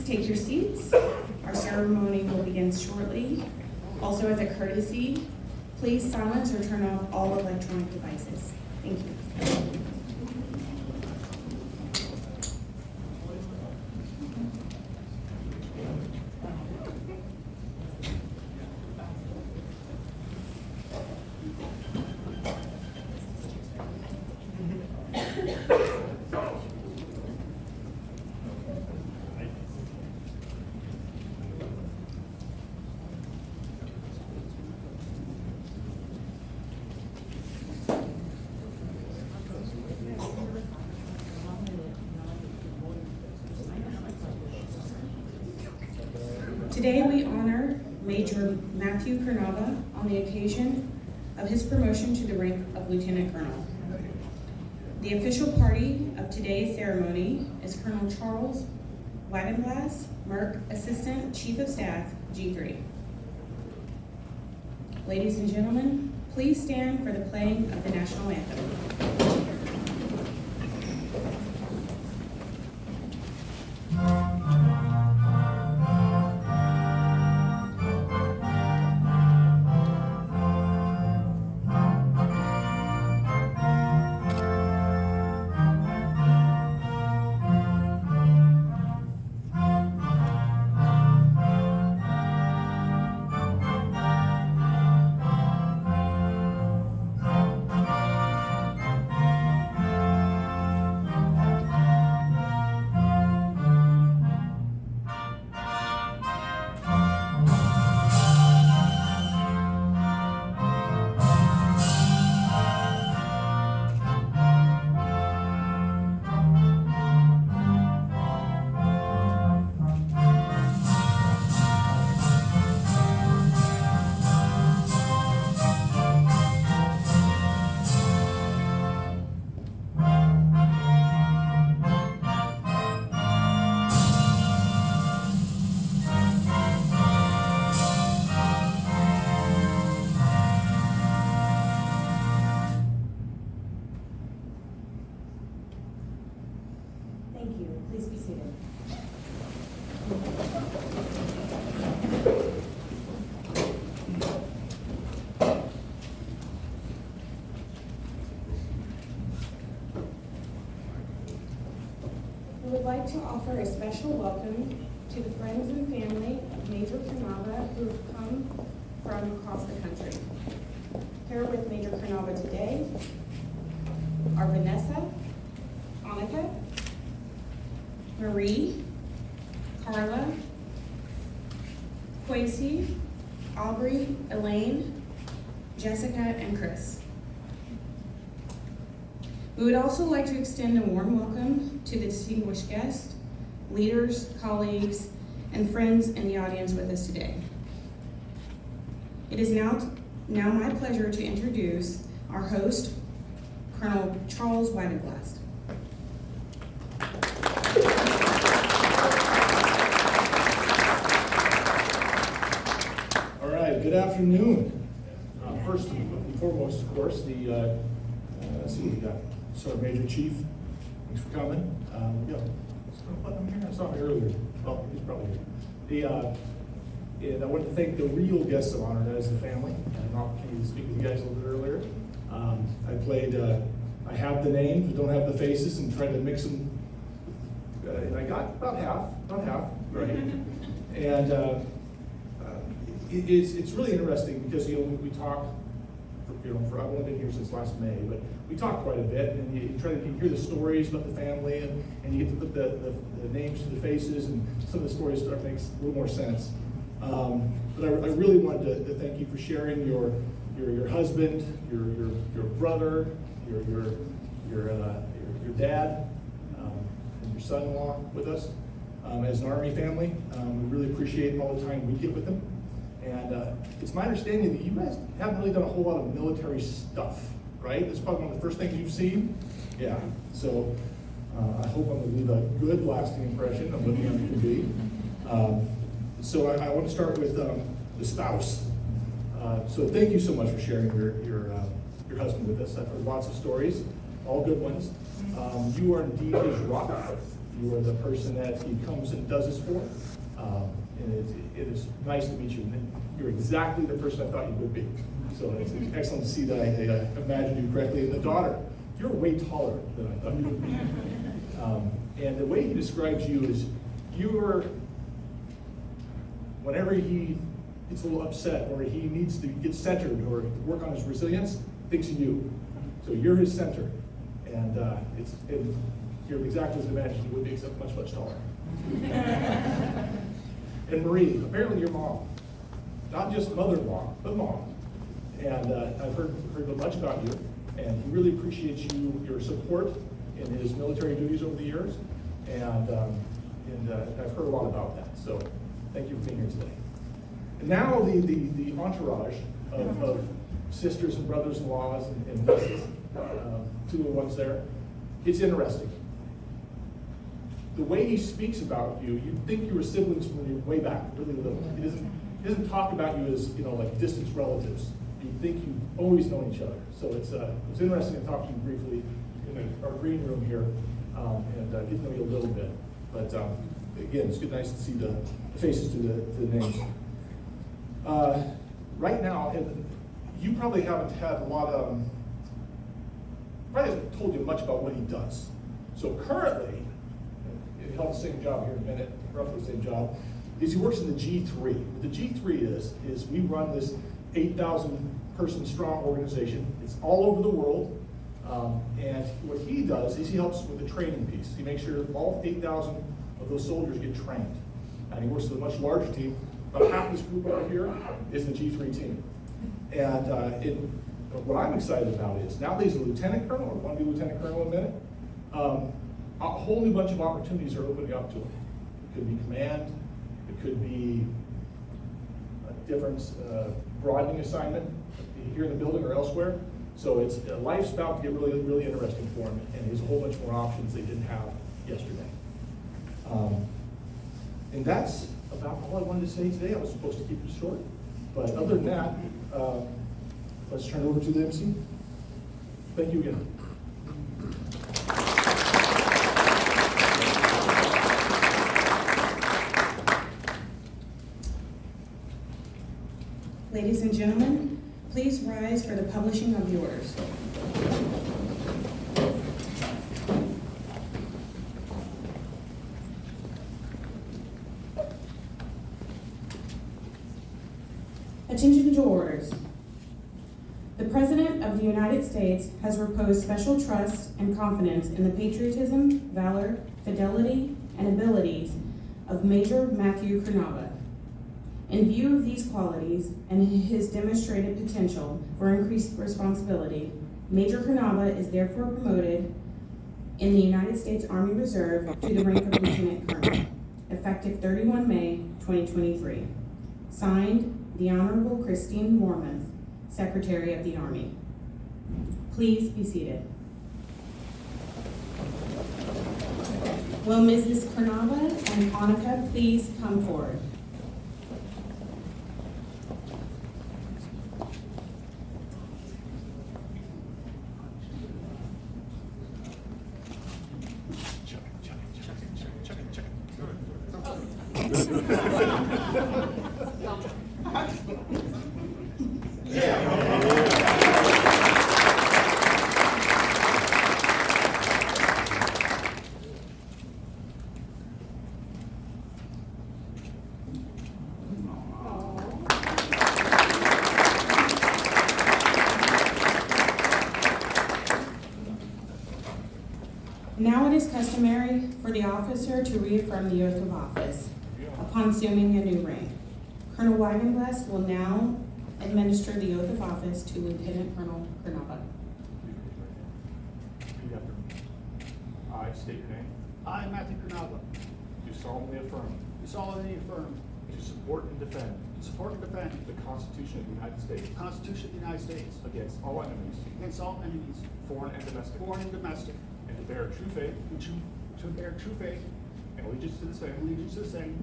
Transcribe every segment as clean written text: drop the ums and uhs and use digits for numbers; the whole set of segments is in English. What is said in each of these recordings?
take your seats. Our ceremony will begin shortly. Also, as a courtesy, please silence or turn off all electronic devices. Thank you. Today we honor Major Matthew Kunarva on the occasion of his promotion to the rank of Lieutenant Colonel. The official party of today's ceremony is Colonel Charles Wagenglass, MIRC Assistant Chief of Staff, G3. Ladies and gentlemen, please stand for the playing of the national anthem. Thank you. Please be seated. We would like to offer a special welcome to the friends and family of Major Kunarva who have come from across the country. Here with Major Kunarva today are Vanessa, Annika, Marie, Carla, Quasi, Aubrey, Elaine, Jessica, and Chris. We would also like to extend a warm welcome to the distinguished guests, leaders, colleagues, and friends in the audience with us today. It is now my pleasure to introduce our host, Colonel Charles Wagenglass. All right, good afternoon. First and foremost, of course, let's see what we got. Sorry, Major Chief, thanks for coming. Yeah, I saw him earlier. Well, he's probably here. And I want to thank the real guests of honor, that is the family. I had an opportunity to speak with you guys a little bit earlier. I have the names, but don't have the faces, and tried to mix them. And I got about half, right? And it's really interesting because we talk. I've only been here since last May, but we talk quite a bit, and you try to hear the stories about the family, and you get to put the names to the faces, and some of the stories start to make a little more sense. But I really wanted to thank you for sharing your husband, your brother, your dad, and your son-in-law with us as an Army family. We really appreciate all the time we get with them. And it's my understanding that you guys haven't really done a whole lot of military stuff, right? That's probably one of the first things you've seen. Yeah. So I hope I'm going to leave a good, lasting impression of what the Army can be. So I want to start with the spouse. So thank you so much for sharing your husband with us. I've heard lots of stories, all good ones. You are indeed his rock. You are the person that he comes and does this for. And it is nice to meet you. And you're exactly the person I thought you would be. So it's excellent to see that I imagined you correctly. And the daughter, you're way taller than I thought you would be. And the way he describes you is whenever he gets a little upset or he needs to get centered or work on his resilience, thinks of you. So you're his center. And you're exactly as I imagined you would be, except much, much taller. And Marie, apparently your mom. Not just mother-in-law, but mom. And I've heard much about you, and he really appreciates your support in his military duties over the years, and I've heard a lot about that. So thank you for being here today. And now the entourage of sisters and brothers-in-laws and nieces, two little ones there. It's interesting. The way he speaks about you, you'd think you were siblings from when you were way back, really little. He doesn't talk about you as like distant relatives. You think you've always known each other. So it's interesting to talk to you briefly in our green room here and get to know you a little bit. But again, it's nice to see the faces to the names. Right now, you probably haven't had a lot of, probably hasn't told you much about what he does. So currently, he held the same job here in a minute, roughly the same job, is he works in the G3. What the G3 is we run this 8,000 person strong organization. It's all over the world. And what he does is he helps with the training piece. He makes sure all 8,000 of those soldiers get trained. And he works with a much larger team. About half this group over here is the G3 team. And what I'm excited about is now that he's a lieutenant colonel, or want to be lieutenant colonel in a minute, a whole new bunch of opportunities are opening up to him. It could be command, it could be a different broadening assignment here in the building or elsewhere. So life's about to get really, really interesting for him, and there's a whole bunch more options they didn't have yesterday. And that's about all I wanted to say today. I was supposed to keep it short, but other than that, let's turn it over to the MC. Thank you again. Ladies and gentlemen, please rise for the publishing of the orders. Attention to orders. The President of the United States has reposed special trust and confidence in the patriotism, valor, fidelity, and abilities of Major Matthew Kunarva. In view of these qualities and his demonstrated potential for increased responsibility, Major Kunarva is therefore promoted in the United States Army Reserve to the rank of Lieutenant Colonel, effective 31 May 2023. Signed, the Honorable Christine Mormuth, Secretary of the Army. Please be seated. Will Mrs. Kunarva and Annika please come forward? Now it is customary for the officer to reaffirm the oath of office upon assuming a new rank. Colonel Wagenblast will now administer the oath of office to Lieutenant Colonel Kunarva. Repeat after me. I state your name. I, Matthew Kunarva, Do solemnly affirm do solemnly affirm to support and defend to support and defend the Constitution of the United States the Constitution of the United States against all enemies, against all enemies, foreign and domestic, foreign and domestic, and to bear true faith and to bear true faith and allegiance to the and same, allegiance to the same.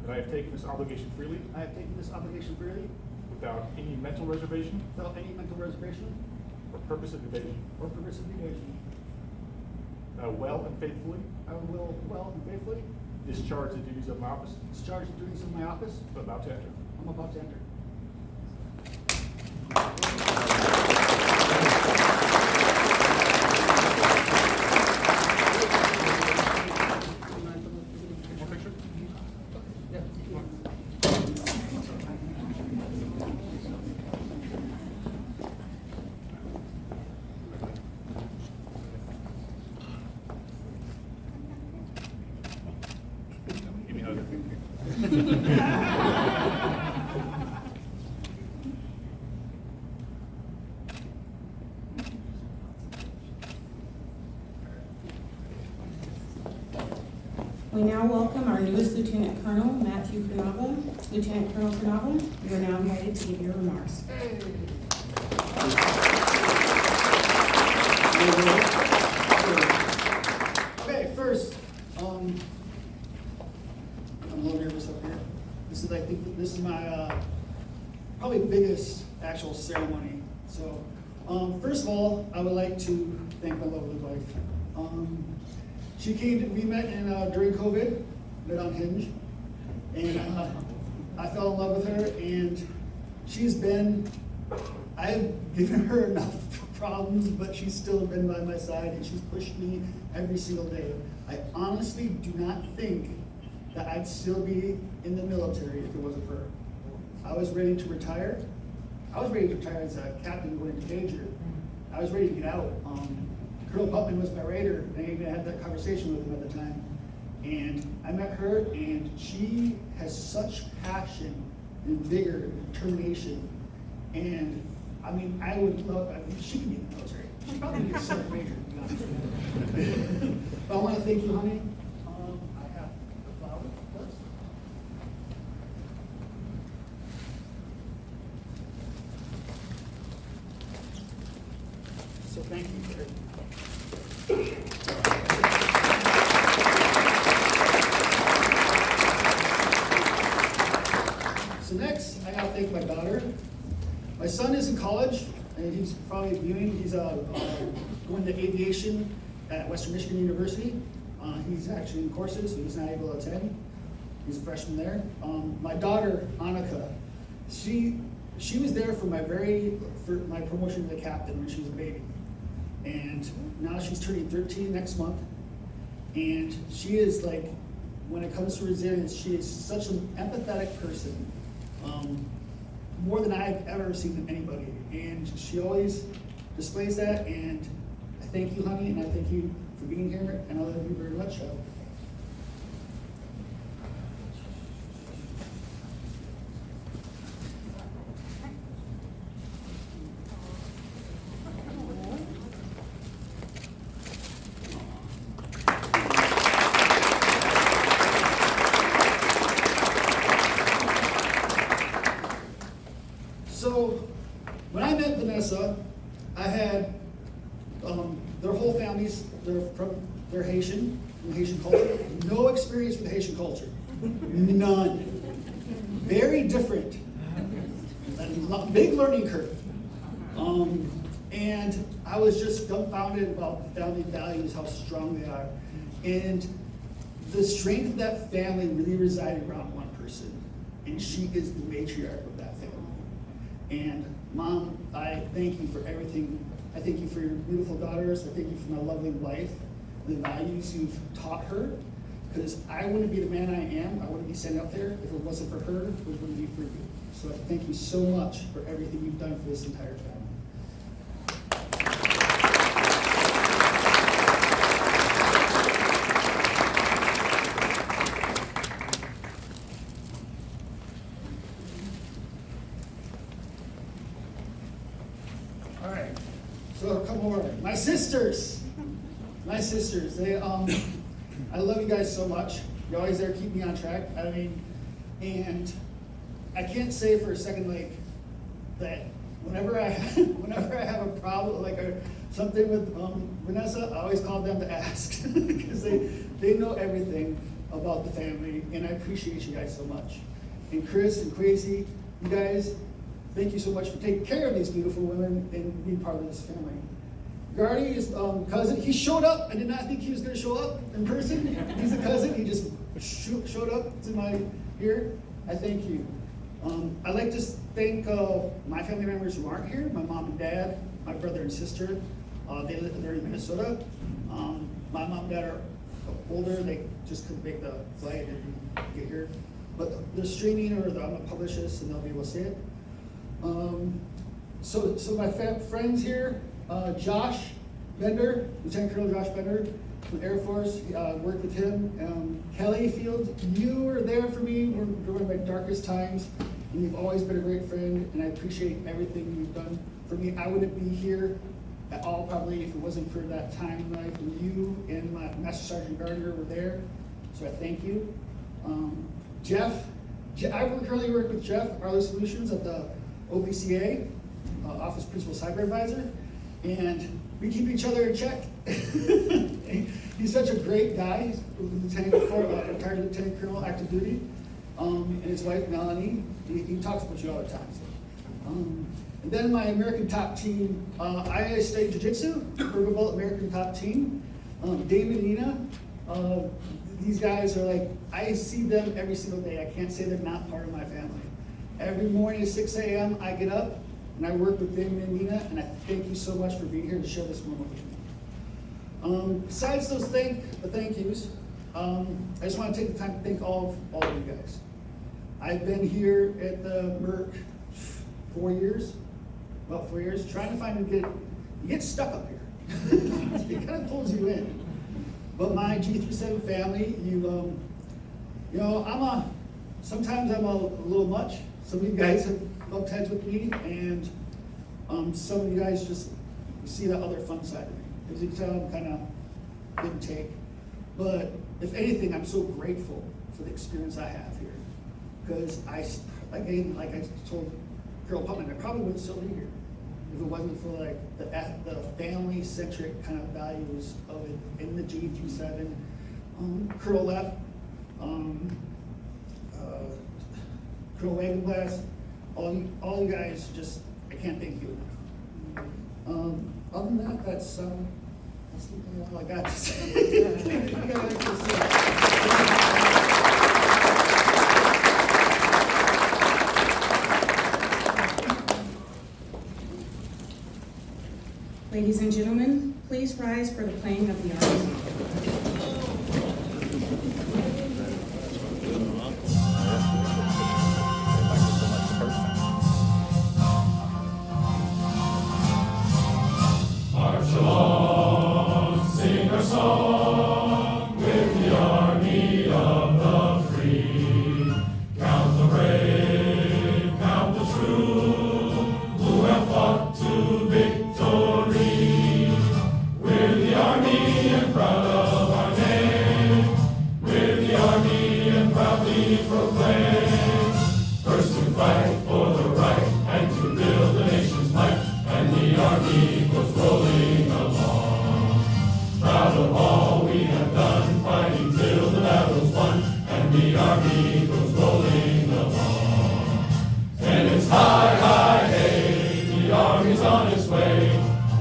that I have taken this obligation freely I have taken this obligation freely without any mental reservation without any mental reservation or purpose of evasion, or purpose of evasion, well and faithfully I will well and faithfully discharge the duties of my office discharge the duties of my office I'm about to enter. I'm about to enter. One picture? Give me a hug. We now welcome our newest Lieutenant Colonel, Matthew Kunarva. Lieutenant Colonel Kunarva, you are now invited to give your remarks. Okay, first, I'm a little nervous up here. This is, I think, this is my probably biggest actual ceremony. So, first of all, I would like to thank my lovely wife. She came. We met during COVID, met on Hinge, and I fell in love with her. And she's been. I've given her enough problems, but she's still been by my side, and she's pushed me every single day. I honestly do not think that I'd still be in the military if it wasn't for her. I was ready to retire. I was ready to retire as a captain going to major. I was ready to get out. Colonel Putman was my raider, and I even had that conversation with him at the time. And I met her, and she has such passion and vigor and determination. And I mean, I would love, she could be in the military. She probably be a sergeant major, to be honest with you. But I want to thank you, honey. I have the flower, of course. So thank you for everything. So next, I gotta thank my daughter. My son is in college, and he's probably viewing. He's going to aviation at Western Michigan University. He's actually in courses, so he's not able to attend. He's a freshman there. My daughter, Annika, she was there for my promotion to the captain when she was a baby. And now she's turning 13 next month. And she is like, when it comes to resilience, she is such an empathetic person. More than I've ever seen in anybody. And she always displays that. And I thank you, honey, and I thank you for being here. And I love you very much. So, when I met Vanessa, I had their whole families. They're Haitian, from Haitian culture. No experience with Haitian culture, none. Very different. Big learning curve. And I was just dumbfounded about the family values, how strong they are, and the strength of that family really resided around one person, and she is the matriarch of that family. And Mom, I thank you for everything. I thank you for your beautiful daughters. I thank you for my lovely wife, the values you've taught her. Because I wouldn't be the man I am, I wouldn't be sent up there if it wasn't for her, it wouldn't be for you. So thank you so much for everything you've done for this entire family. All right, so come over. My sisters, they, I love you guys so much. You're always there to keep me on track. I mean, and I can't say for a second, like, that whenever I have a problem, like something with Vanessa, I always call them to ask because they know everything about the family, and I appreciate you guys so much. And Chris and Crazy, you guys, thank you so much for taking care of these beautiful women and being part of this family. Gardy is cousin. He showed up. I did not think he was going to show up in person. He's a cousin. He just showed up to my here. I thank you. I'd like to thank my family members who aren't here, my mom and dad, my brother and sister. They're in Minnesota. My mom and dad are older. They just couldn't make the flight and get here. But they're streaming, or I'm going to publish this and they'll be able to see it. So my friends here, Josh Bender, Lieutenant Colonel Josh Bender from the Air Force, worked with him. Kelly Fields, you were there for me during my darkest times, and you've always been a great friend, and I appreciate everything you've done for me. I wouldn't be here at all probably if it wasn't for that time in life when you and my Master Sergeant Gardner were there, so I thank you. Jeff, I currently work with Jeff, Arlo Solutions at the OPCA, Office Principal Cyber Advisor, and we keep each other in check. He's such a great guy. He's retired Lieutenant Colonel, active duty, and his wife Melanie. He talks about you all the time. So. And then my American Top Team, I studied Jiu-Jitsu, Purple American Top Team. David and Nina, these guys are like, I see them every single day. I can't say they're not part of my family. Every morning at 6 a.m. I get up and I work with David and Nina, and I thank you so much for being here to share this moment with me. Besides those thank yous, I just want to take the time to thank all of you guys. I've been here at the MIRC 4 years, about 4 years, trying to find you get stuck up here. It kind of pulls you in. But my G37 family, you know, sometimes I'm a little much. Some of you guys have bumped heads with me, and some of you guys just see the other fun side of me. As you can tell, I'm kind of give and take. But if anything, I'm so grateful for the experience I have here. Because like I told Carol Putman, I probably wouldn't still be here if it wasn't for like the family-centric kind of values of it in the G37. Colonel left, Colonel Wagenblast, all you guys, just, I can't thank you enough. Other than that, that's all I got to say. Ladies and gentlemen, please rise for the playing of the Army. March along, sing our song with the army of the free. Count the brave, count the true, who have fought to victory. We're the army and proud of our name. We're the army and proudly proclaim. First to fight for the right and to build the nation's might. And the army goes rolling along. Proud of all we have done, fighting till the battle's won. And the army goes rolling along. And it's high, high, hey, the army's on its way.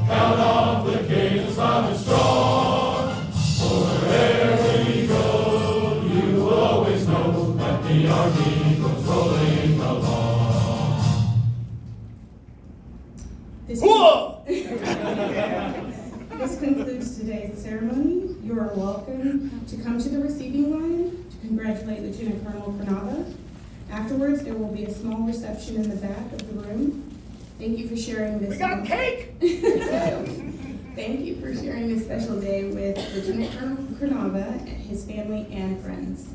Count off the cadence loud and strong. For wherever you go, you will always know that the army goes rolling along. This concludes today's ceremony. You are welcome to come to the receiving line to congratulate Lieutenant Colonel Kunarva. Afterwards, there will be a small reception in the back of the room. Thank you for sharing this. We got cake! Thank you for sharing this special day with Lieutenant Colonel Kunarva, his family, and friends.